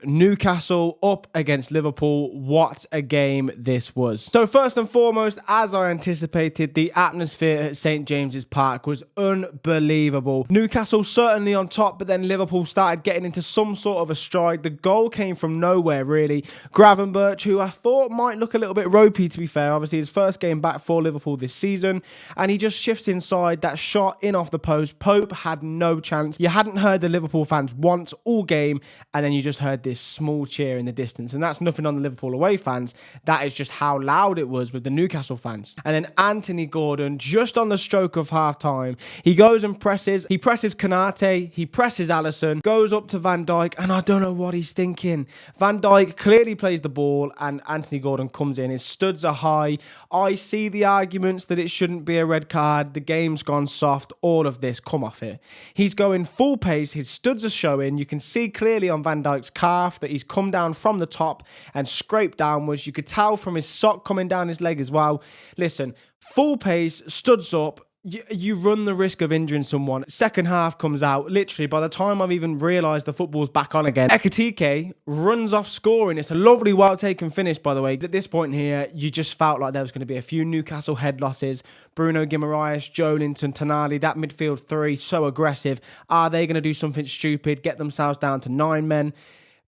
Newcastle up against Liverpool. What a game this was. So first and foremost, as I anticipated, the atmosphere at St. James's Park was unbelievable. Newcastle certainly on top, but then Liverpool started getting into some sort of a stride. The goal came from nowhere, really. Gravenberch, who I thought might look a little bit ropey, to be fair. Obviously, his first game back for Liverpool this season, and he just shifts inside, that shot in off the post. Pope had no chance. You hadn't heard the Liverpool fans once all game, and then you just heard this small cheer in the distance, and that's nothing on the Liverpool away fans. That is just how loud it was with the Newcastle fans. And then Anthony Gordon, just on the stroke of half-time, he goes and presses. He presses Konate, he presses Alisson, goes up to Van Dijk, and I don't know what he's thinking. Van Dijk clearly plays the ball, and Anthony Gordon comes in. His studs are high. I see the arguments that it shouldn't be a red card. The game's gone soft. All of this, come off it. He's going full pace. His studs are showing. You can see clearly on Van Dijk's calf that he's come down from the top and scraped downwards. You could tell from his sock coming down his leg as well. Listen, full pace, studs up. You run the risk of injuring someone. Second half comes out. Literally, by the time I've even realised the football's back on again, Ekitike runs off scoring. It's a lovely, well-taken finish, by the way. At this point here, you just felt like there was going to be a few Newcastle head losses. Bruno Guimaraes, Joelinton, Tonali, that midfield three, so aggressive. Are they going to do something stupid, get themselves down to 9 men?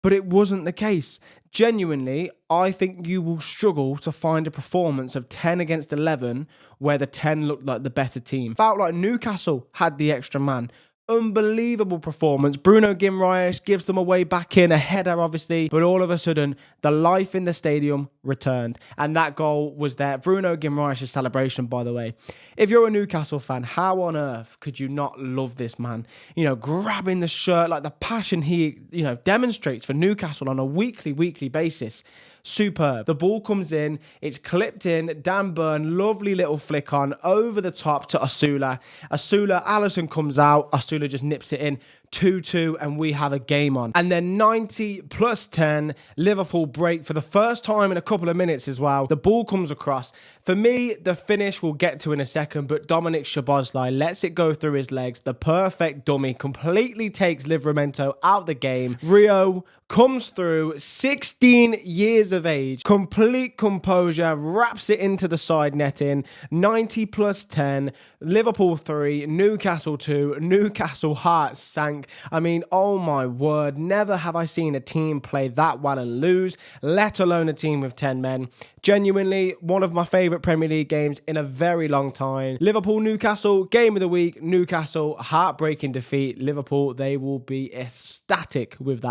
But it wasn't the case. Genuinely, I think you will struggle to find a performance of 10 against 11 where the 10 looked like the better team. Felt like Newcastle had the extra man. Unbelievable performance. Bruno Guimaraes gives them away back in, a header obviously, but all of a sudden the life in the stadium returned, and that goal was there. Bruno Guimaraes' celebration, by the way. If you're a Newcastle fan, how on earth could you not love this man? You know, grabbing the shirt, like the passion he, demonstrates for Newcastle on a weekly basis. Superb. The ball comes in, it's clipped in, Dan Burn, lovely little flick on, over the top to Asula. Alisson comes out, Asula just nips it in, 2-2, and we have a game on. And then 90 plus 10, Liverpool break for the first time in a couple of minutes as well. The ball comes across. For me, the finish we'll get to in a second, but Dominic Szoboszlai lets it go through his legs. The perfect dummy completely takes Livramento out the game. Rio comes through, 16 years of age, complete composure, wraps it into the side netting, 90 plus 10, Liverpool 3, Newcastle 2, Newcastle hearts sank. I mean, oh my word, never have I seen a team play that well and lose, let alone a team with 10 men. Genuinely, one of my favourite Premier League games in a very long time. Liverpool-Newcastle, game of the week. Newcastle, heartbreaking defeat. Liverpool, they will be ecstatic with that.